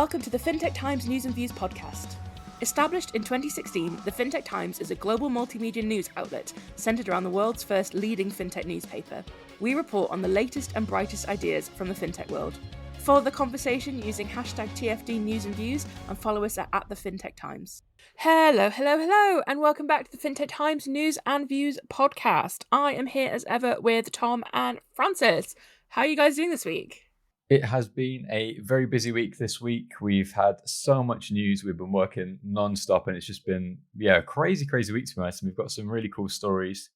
Welcome to the Fintech Times News and Views podcast. Established in 2016, the Fintech Times is a global multimedia news outlet centered around the world's first leading fintech newspaper. We report on the latest and brightest ideas from the fintech world. Follow the conversation using hashtag TFD News and Views and follow us at the Fintech Times. Hello, and welcome back to the Fintech Times News and Views podcast. I am here as ever with Tom and Francis. How are you guys doing this week? It has been a very busy week this week. We've had so much news. We've been working non-stop and it's just been, a crazy week to be honest. And we've got some really cool stories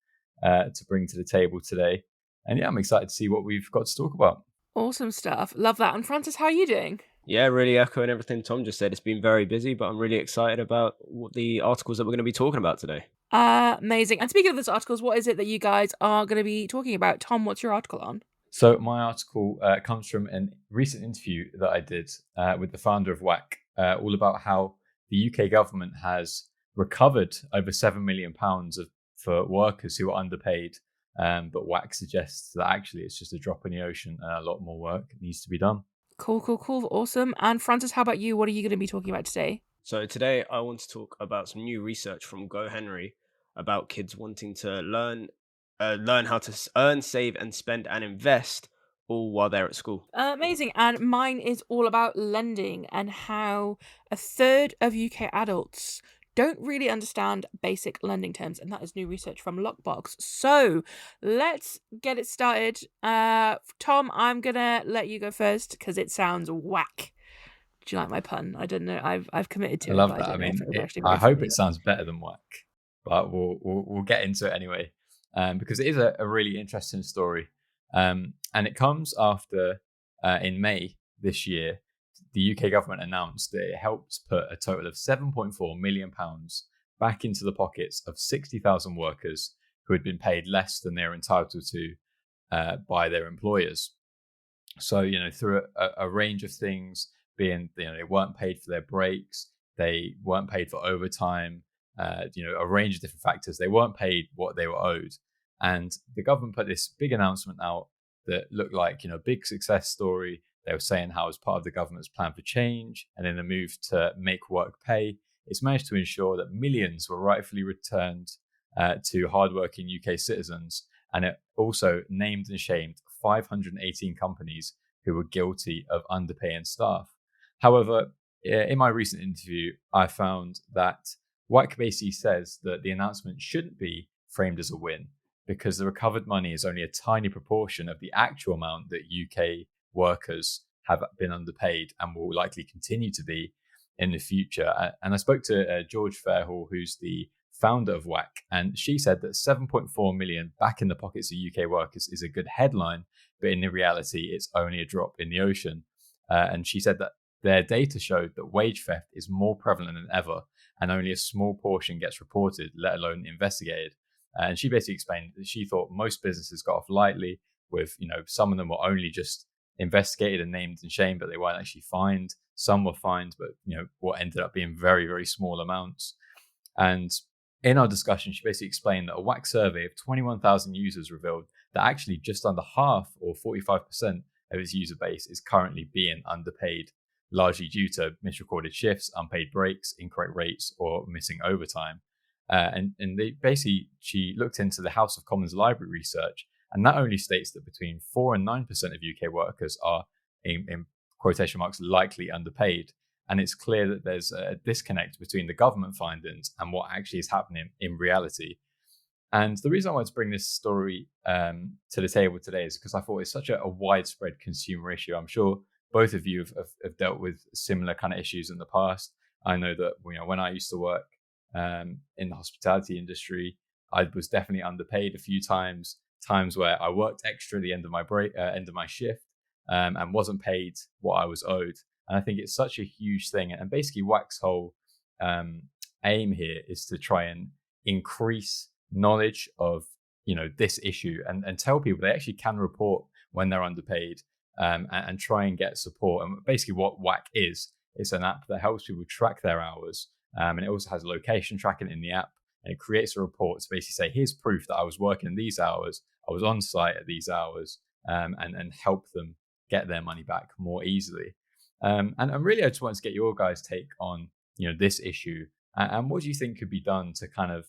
to bring to the table today. And I'm excited to see what we've got to talk about. Awesome stuff. Love that. And Francis, how are you doing? Yeah, really echoing everything Tom just said. It's been very busy, but I'm really excited about the articles that we're going to be talking about today. Amazing. And speaking of those articles, what is it that you guys are going to be talking about? Tom, what's your article on? So my article comes from a recent interview that I did with the founder of WAC, all about how the UK government has recovered over £7 million for workers who are underpaid. But WAC suggests that actually it's just a drop in the ocean and a lot more work needs to be done. Cool. Awesome. And Francis, how about you? What are you going to be talking about today? So today I want to talk about some new research from GoHenry about kids wanting to learn how to earn, save and spend and invest all while they're at school. Amazing. And mine is all about lending and how a third of UK adults don't really understand basic lending terms, and that is new research from Loqbox. So let's get it started. Tom, I'm gonna let you go first because it sounds whack. Do you like my pun? I don't know. I've committed to it. I love that. I hope it sounds better than whack, but we'll get into it anyway. Because it is a really interesting story. And it comes after, in May this year, the UK government announced that it helped put a total of £7.4 million back into the pockets of 60,000 workers who had been paid less than they're entitled to by their employers. So, through a range of things, being, they weren't paid for their breaks, they weren't paid for overtime, a range of different factors. They weren't paid what they were owed. And the government put this big announcement out that looked like, a big success story. They were saying how as part of the government's plan for change and in the move to make work pay, it's managed to ensure that millions were rightfully returned to hardworking UK citizens. And it also named and shamed 518 companies who were guilty of underpaying staff. However, in my recent interview, I found that WAC basically says that the announcement shouldn't be framed as a win because the recovered money is only a tiny proportion of the actual amount that UK workers have been underpaid and will likely continue to be in the future. And I spoke to George Fairhall, who's the founder of WAC, and she said that 7.4 million back in the pockets of UK workers is a good headline, but in reality, it's only a drop in the ocean. And she said that their data showed that wage theft is more prevalent than ever, and only a small portion gets reported, let alone investigated. And she basically explained that she thought most businesses got off lightly with, some of them were only just investigated and named and shamed, but they weren't actually fined. Some were fined, but, what ended up being very, very small amounts. And in our discussion, she basically explained that a WAC survey of 21,000 users revealed that actually just under half or 45% of its user base is currently being underpaid, largely due to misrecorded shifts, unpaid breaks, incorrect rates, or missing overtime. And she looked into the House of Commons library research, and that only states that between 4 and 9% of UK workers are, in quotation marks, likely underpaid. And it's clear that there's a disconnect between the government findings and what actually is happening in reality. And the reason I wanted to bring this story to the table today is because I thought it's such a widespread consumer issue. I'm sure both of you have dealt with similar kind of issues in the past. I know that when I used to work in the hospitality industry, I was definitely underpaid a few times where I worked extra at the end of my end of my shift, and wasn't paid what I was owed. And I think it's such a huge thing. And basically WAC's whole aim here is to try and increase knowledge of, this issue and tell people they actually can report when they're underpaid, and try and get support. And basically what WAC is, it's an app that helps people track their hours. And it also has location tracking in the app, and it creates a report to basically say, here's proof that I was working in these hours, I was on site at these hours, and help them get their money back more easily. And really, I just wanted to get your guys' take on this issue, and what do you think could be done to kind of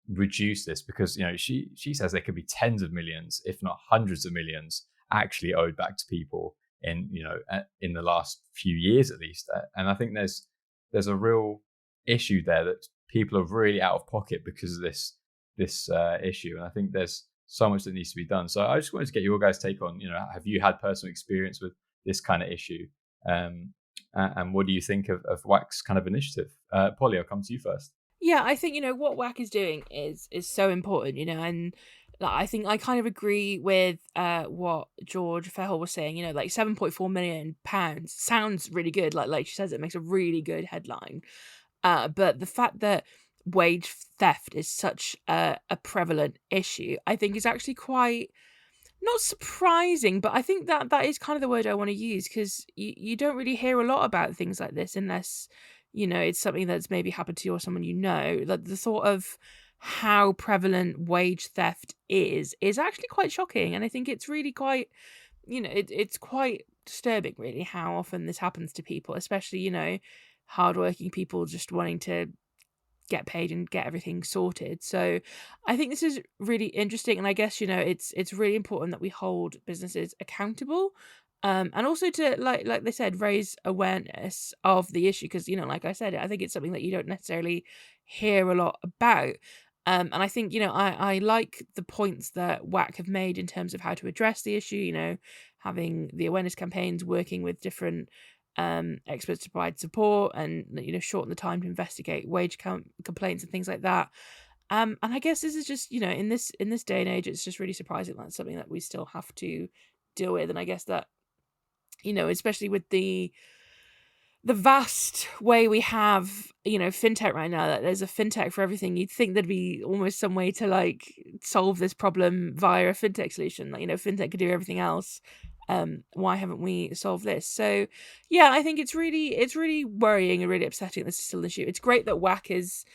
reduce this? Because she says there could be tens of millions, if not hundreds of millions, actually owed back to people in the last few years at least. And I think there's a real issue there that people are really out of pocket because of this issue, and I think there's so much that needs to be done. So I just wanted to get your guys' take on, have you had personal experience with this kind of issue, and what do you think of WAC's kind of initiative? Polly, I'll come to you first. Yeah, I think what WAC is doing is so important, and I think I kind of agree with what George Fehel was saying. Like £7.4 million sounds really good. Like she says, it makes a really good headline. But the fact that wage theft is such a prevalent issue, I think is actually quite not surprising, but I think that is kind of the word I want to use, because you don't really hear a lot about things like this unless it's something that's maybe happened to you or someone Like the thought of how prevalent wage theft is actually quite shocking, and I think it's really quite it's quite disturbing really how often this happens to people, especially hardworking people just wanting to get paid and get everything sorted. So I think this is really interesting, and I guess it's really important that we hold businesses accountable, and also to like they said, raise awareness of the issue, because like I said, I think it's something that you don't necessarily hear a lot about. And I think I like the points that WAC have made in terms of how to address the issue, having the awareness campaigns, working with different experts to provide support, and shorten the time to investigate wage complaints and things like that. And I guess this is just in this day and age, it's just really surprising that's something that we still have to deal with. And I guess that especially with the vast way we have fintech right now, that there's a fintech for everything, you'd think there'd be almost some way to like solve this problem via a fintech solution. Like fintech could do everything else. Why haven't we solved this? So yeah, I think it's really worrying and really upsetting that this is still an issue. It's great that WAC is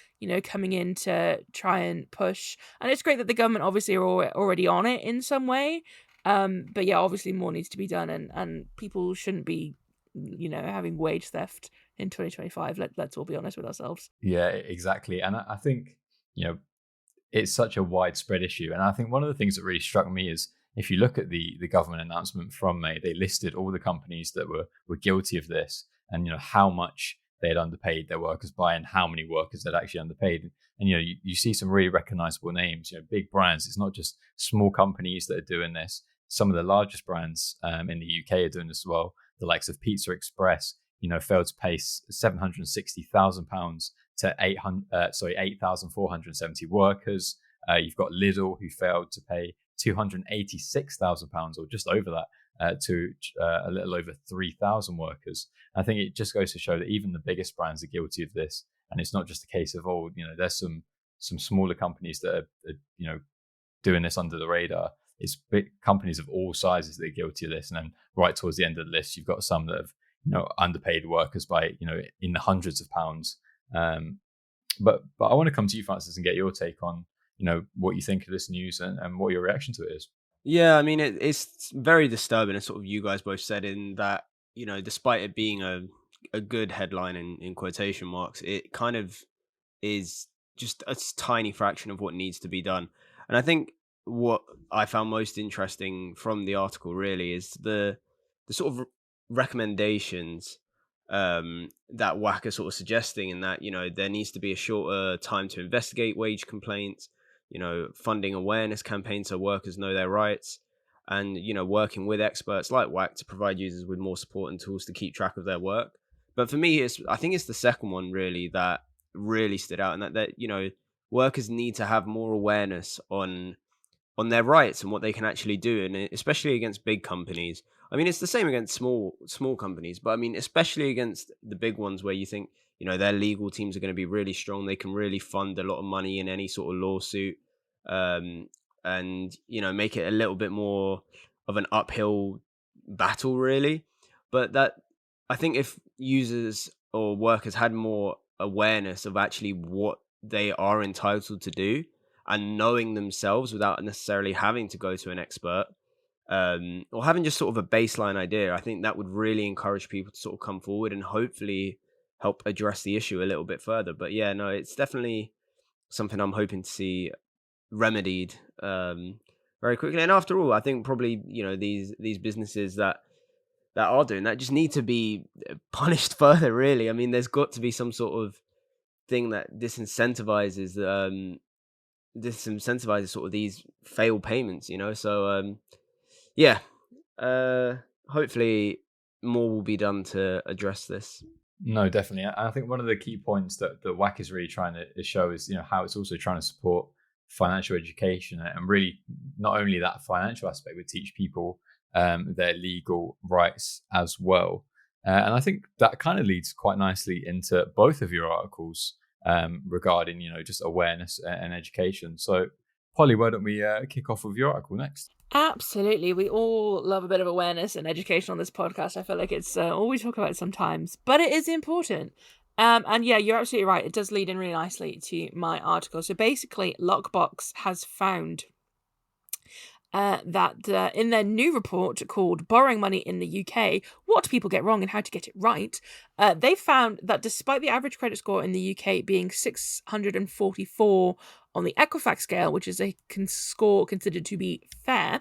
coming in to try and push, and it's great that the government obviously are already on it in some way, but yeah, obviously more needs to be done, and people shouldn't be having wage theft in 2025. Let's all be honest with ourselves. Yeah, exactly. And I think it's such a widespread issue, and I think one of the things that really struck me is, if you look at the government announcement from May, they listed all the companies that were guilty of this, and how much they had underpaid their workers by, and how many workers they'd actually underpaid. And you see some really recognizable names, big brands. It's not just small companies that are doing this. Some of the largest brands in the UK are doing this as well. The likes of Pizza Express, failed to pay £760,000 to 8,470 workers. You've got Lidl, who failed to pay £286,000, or just over that, to a little over 3,000 workers. I think it just goes to show that even the biggest brands are guilty of this, and it's not just a case of there's some smaller companies that are doing this under the radar. It's big companies of all sizes that are guilty of this, and then right towards the end of the list, you've got some that have underpaid workers by in the hundreds of pounds. But I want to come to you, Francis, and get your take on what you think of this news and what your reaction to it is. Yeah, I mean, it's very disturbing, as sort of you guys both said, in that despite it being a good headline in quotation marks, it kind of is just a tiny fraction of what needs to be done. And I think what I found most interesting from the article really is the sort of recommendations that WAC are sort of suggesting, in that there needs to be a shorter time to investigate wage complaints, funding awareness campaigns so workers know their rights, and working with experts like WAC to provide users with more support and tools to keep track of their work. But for me, I think it's the second one really that really stood out, and that workers need to have more awareness on their rights and what they can actually do, and especially against big companies. I mean, it's the same against small companies, but I mean, especially against the big ones, where you think their legal teams are going to be really strong. They can really fund a lot of money in any sort of lawsuit, and make it a little bit more of an uphill battle, really. But that, I think, if users or workers had more awareness of actually what they are entitled to do, and knowing themselves without necessarily having to go to an expert, or having just sort of a baseline idea, I think that would really encourage people to sort of come forward and hopefully help address the issue a little bit further. But yeah, no, it's definitely something I'm hoping to see remedied very quickly. And after all, I think probably, these businesses that are doing that just need to be punished further, really. I mean, there's got to be some sort of thing that disincentivizes sort of these failed payments, so yeah, hopefully more will be done to address this. No, definitely. I think one of the key points that WAC is really trying to show is, how it's also trying to support financial education, and really not only that financial aspect, but teach people their legal rights as well. And I think that kind of leads quite nicely into both of your articles regarding, just awareness and education. So, Polly, why don't we kick off with your article next? Absolutely. We all love a bit of awareness and education on this podcast. I feel like it's all we talk about sometimes, but it is important. And yeah, you're absolutely right. It does lead in really nicely to my article. So basically, Loqbox has found that in their new report called Borrowing Money in the UK, What People Get Wrong and How to Get It Right, they found that despite the average credit score in the UK being 644 on the Equifax scale, which is a score considered to be fair,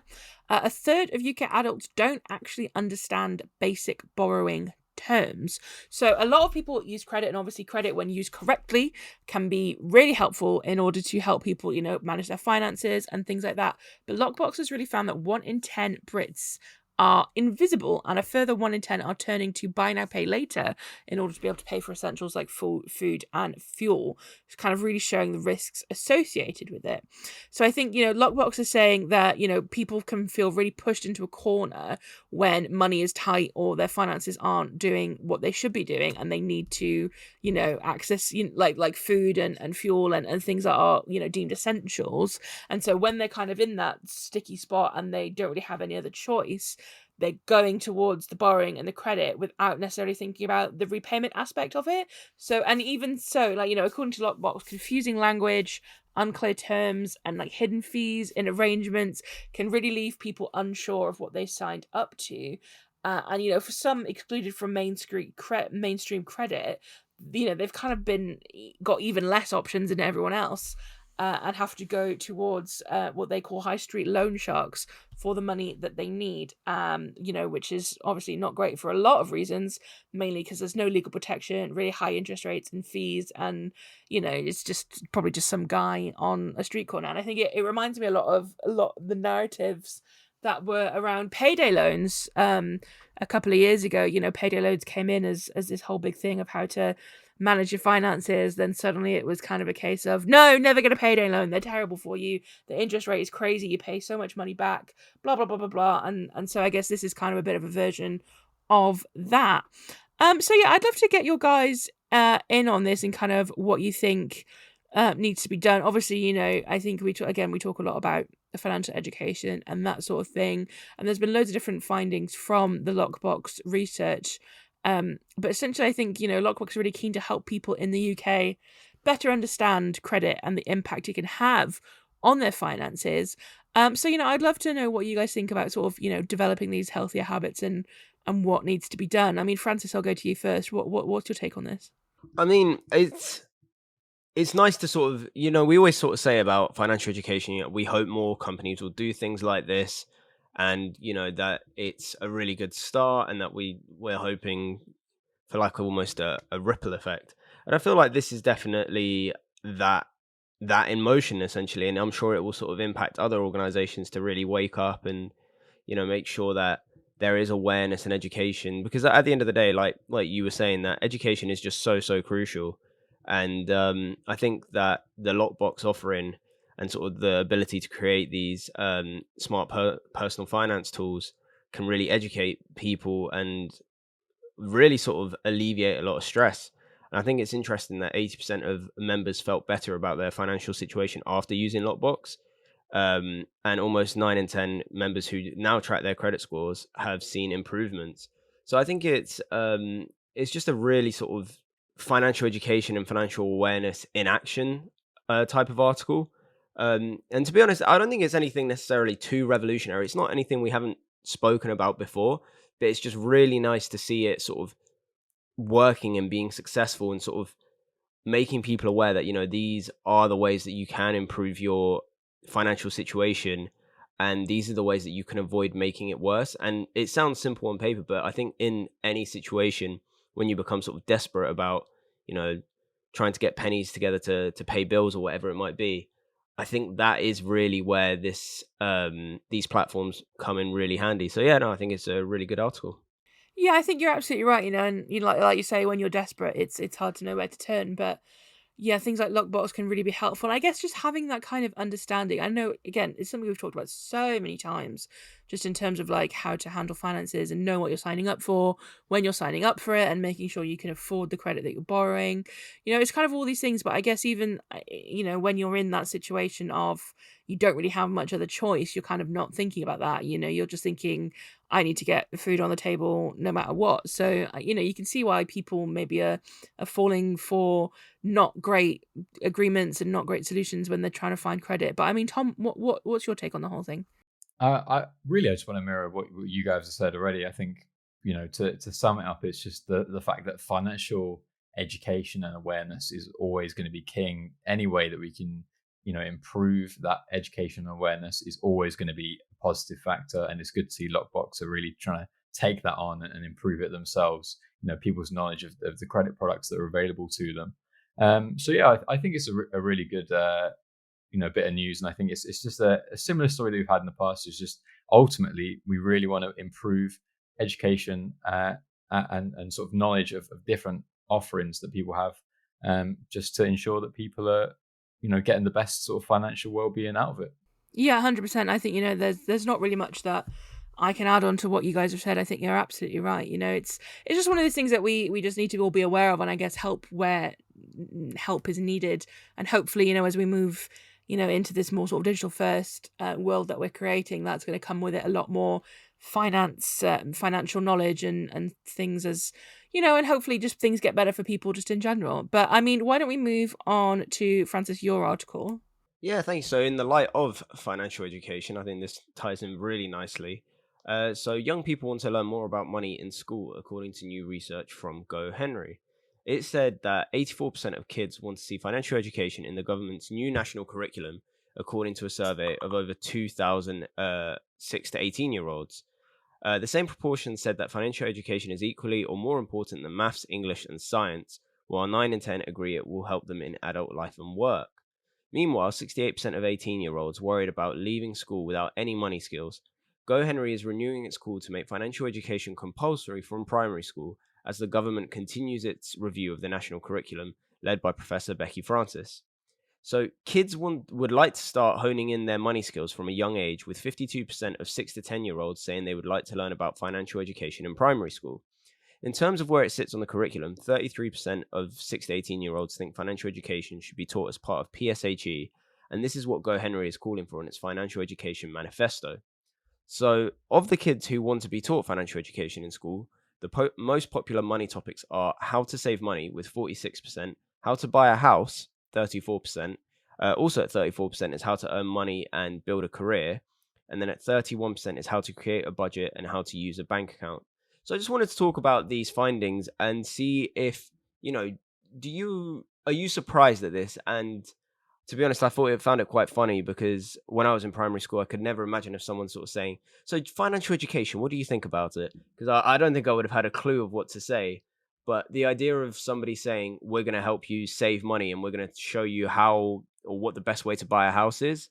a third of UK adults don't actually understand basic borrowing terms. So a lot of people use credit, and obviously credit, when used correctly, can be really helpful in order to help people, manage their finances and things like that. But Loqbox has really found that 1 in 10 Brits are invisible, and a further 1 in 10 are turning to buy now, pay later in order to be able to pay for essentials like food and fuel. It's kind of really showing the risks associated with it. So I think, Loqbox is saying that, people can feel really pushed into a corner when money is tight or their finances aren't doing what they should be doing, and they need to, access like food and fuel and things that are, deemed essentials. And so when they're kind of in that sticky spot and they don't really have any other choice, they're going towards the borrowing and the credit without necessarily thinking about the repayment aspect of it. So, and even so, according to Loqbox, confusing language, unclear terms, and hidden fees in arrangements can really leave people unsure of what they signed up to. And for some excluded from mainstream credit, they've kind of got even less options than everyone else. And have to go towards what they call high street loan sharks for the money that they need, which is obviously not great for a lot of reasons, mainly because there's no legal protection, really high interest rates and fees, and, it's just probably just some guy on a street corner. And I think it reminds me a lot of the narratives that were around payday loans a couple of years ago. Payday loans came in as this whole big thing of how to manage your finances. Then suddenly it was kind of a case of, no, never get a payday loan, they're terrible for you, the interest rate is crazy, you pay so much money back, blah blah blah blah blah. And so I guess this is kind of a bit of a version of that. So yeah, I'd love to get your guys in on this and kind of what you think needs to be done. Obviously, I think we talk a lot about the financial education and that sort of thing, and there's been loads of different findings from the Loqbox research. But essentially, I think, Loqbox is really keen to help people in the UK better understand credit and the impact it can have on their finances. So, I'd love to know what you guys think about sort of, developing these healthier habits and what needs to be done. I mean, Francis, I'll go to you first. What's your take on this? I mean, it's nice to sort of, we always sort of say about financial education, we hope more companies will do things like this, and that it's a really good start, and that we're hoping for almost a ripple effect. And I feel like this is definitely that in motion, essentially, and I'm sure it will sort of impact other organizations to really wake up and make sure that there is awareness and education, because at the end of the day, like you were saying, that education is just so crucial. And I think that the Loqbox offering and sort of the ability to create these smart personal finance tools can really educate people and really sort of alleviate a lot of stress. And I think it's interesting that 80% of members felt better about their financial situation after using Loqbox. And almost 9 in 10 members who now track their credit scores have seen improvements. So I think it's just a really sort of financial education and financial awareness in action type of article. And to be honest, I don't think it's anything necessarily too revolutionary. It's not anything we haven't spoken about before, but it's just really nice to see it sort of working and being successful and sort of making people aware that, these are the ways that you can improve your financial situation, and these are the ways that you can avoid making it worse. And it sounds simple on paper, but I think in any situation when you become sort of desperate about, trying to get pennies together to pay bills or whatever it might be, I think that is really where these platforms come in really handy. So yeah, no, I think it's a really good article. Yeah, I think you're absolutely right. And like you say, when you're desperate, it's hard to know where to turn. But yeah, things like Loqbox can really be helpful. And I guess just having that kind of understanding. I know, again, it's something we've talked about so many times, just in terms of like how to handle finances and know what you're signing up for, when you're signing up for it, and making sure you can afford the credit that you're borrowing. It's kind of all these things. But I guess even, when you're in that situation of you don't really have much other choice, you're kind of not thinking about that. You're just thinking, I need to get food on the table no matter what. So, you can see why people maybe are falling for not great agreements and not great solutions when they're trying to find credit. But I mean, Tom, what's your take on the whole thing? I just want to mirror what you guys have said already. I think, to sum it up, it's just the fact that financial education and awareness is always going to be king. Any way that we can, improve that education and awareness is always going to be a positive factor. And it's good to see Loqbox are really trying to take that on and improve it themselves. People's knowledge of the credit products that are available to them. So yeah, I think it's a really good bit of news, and I think it's just a similar story that we've had in the past. It's just ultimately we really want to improve education and sort of knowledge of different offerings that people have, just to ensure that people are getting the best sort of financial well-being out of it. Yeah, 100%. I think there's not really much that I can add on to what you guys have said. I think you're absolutely right. It's just one of those things that we just need to all be aware of, and I guess help where help is needed. And hopefully, as we move into this more sort of digital first world that we're creating, that's going to come with it a lot more financial knowledge and things, as and hopefully just things get better for people just in general. But I mean, why don't we move on to, Francis, your article? Yeah, thanks. So in the light of financial education, I think this ties in really nicely. So young people want to learn more about money in school, according to new research from GoHenry. It said that 84% of kids want to see financial education in the government's new national curriculum, according to a survey of over 2,000 6 to 18-year-olds. The same proportion said that financial education is equally or more important than maths, English, and science, while 9 and 10 agree it will help them in adult life and work. Meanwhile, 68% of 18-year-olds worried about leaving school without any money skills. GoHenry is renewing its call to make financial education compulsory from primary school as the government continues its review of the national curriculum, led by Professor Becky Francis. So kids would like to start honing in their money skills from a young age, with 52% of 6 to 10-year-olds saying they would like to learn about financial education in primary school. In terms of where it sits on the curriculum, 33% of 6 to 18-year-olds think financial education should be taught as part of PSHE, and this is what GoHenry is calling for in its financial education manifesto. So, of the kids who want to be taught financial education in school, the most popular money topics are how to save money with 46%, how to buy a house, 34%, also at 34% is how to earn money and build a career, and then at 31% is how to create a budget and how to use a bank account. So I just wanted to talk about these findings and see if, are you surprised at this? And to be honest, I found it quite funny, because when I was in primary school, I could never imagine if someone sort of saying, so financial education, what do you think about it? Because I don't think I would have had a clue of what to say. But the idea of somebody saying, we're going to help you save money and we're going to show you how or what the best way to buy a house is,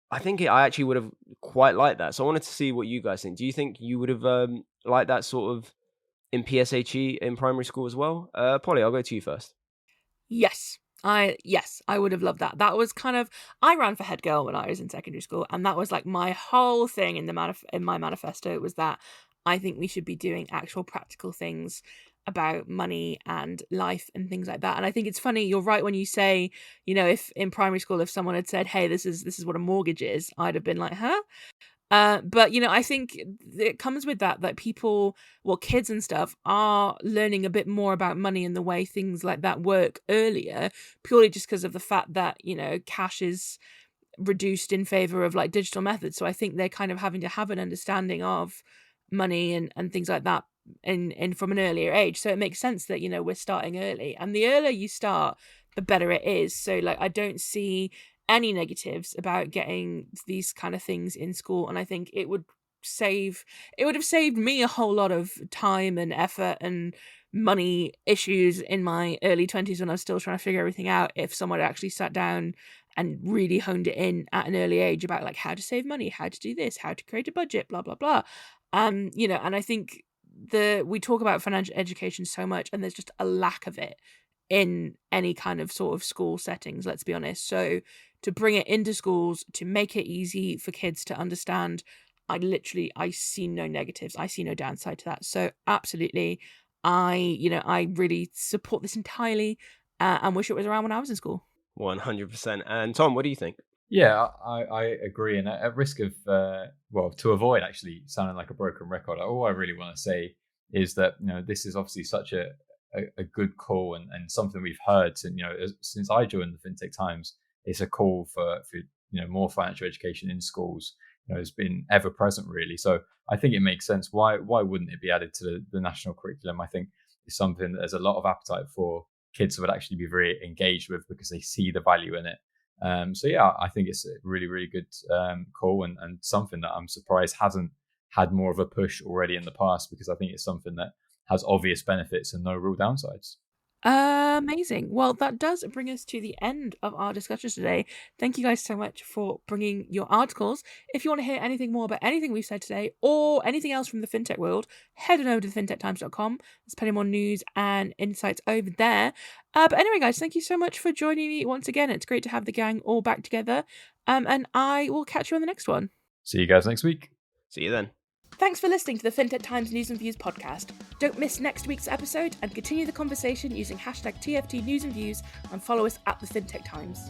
I actually would have quite liked that. So I wanted to see what you guys think. Do you think you would have liked that sort of in PSHE in primary school as well? Polly, I'll go to you first. Yes, I would have loved that. That was kind of, I ran for head girl when I was in secondary school, and that was like my whole thing in my manifesto, was that I think we should be doing actual practical things about money and life and things like that. And I think it's funny, you're right when you say, if in primary school, if someone had said, hey, this is what a mortgage is, I'd have been like, huh? But I think it comes with that people, kids and stuff, are learning a bit more about money and the way things like that work earlier, purely just because of the fact that cash is reduced in favor of like digital methods. So I think they're kind of having to have an understanding of money and things like that in from an earlier age. So it makes sense that, you know, we're starting early, and the earlier you start, the better it is. So like, I don't see any negatives about getting these kind of things in school. And I think it would have saved me a whole lot of time and effort and money issues in my early 20s when I was still trying to figure everything out, if someone had actually sat down and really honed it in at an early age about like how to save money, how to do this, how to create a budget, blah blah blah. You know, and I think we talk about financial education so much, and there's just a lack of it in any kind of sort of school settings, let's be honest. So to bring it into schools, to make it easy for kids to understand, I see no negatives. I see no downside to that. So absolutely, I really support this entirely, and wish it was around when I was in school. 100%. And Tom, what do you think? Yeah, I agree. And at risk of, to avoid actually sounding like a broken record, all I really want to say is that, you know, this is obviously such a good call, and something we've heard since I joined the Fintech Times. It's a call for more financial education in schools. You know, has been ever present really. So I think it makes sense. Why wouldn't it be added to the national curriculum? I think it's something that there's a lot of appetite for. Kids would actually be very engaged with because they see the value in it. So yeah, I think it's a really, really good call, and something that I'm surprised hasn't had more of a push already in the past, because I think it's something that has obvious benefits and no real downsides. Amazing. Well, that does bring us to the end of our discussion today. Thank you guys so much for bringing your articles. If you want to hear anything more about anything we've said today, or anything else from the fintech world, head on over to fintechtimes.com. There's plenty more news and insights over there. But anyway, guys, thank you so much for joining me once again. It's great to have the gang all back together. And I will catch you on the next one. See you guys next week. See you then. Thanks for listening to the Fintech Times News and Views podcast. Don't miss next week's episode, and continue the conversation using #TFT News and Views, and follow us at the Fintech Times.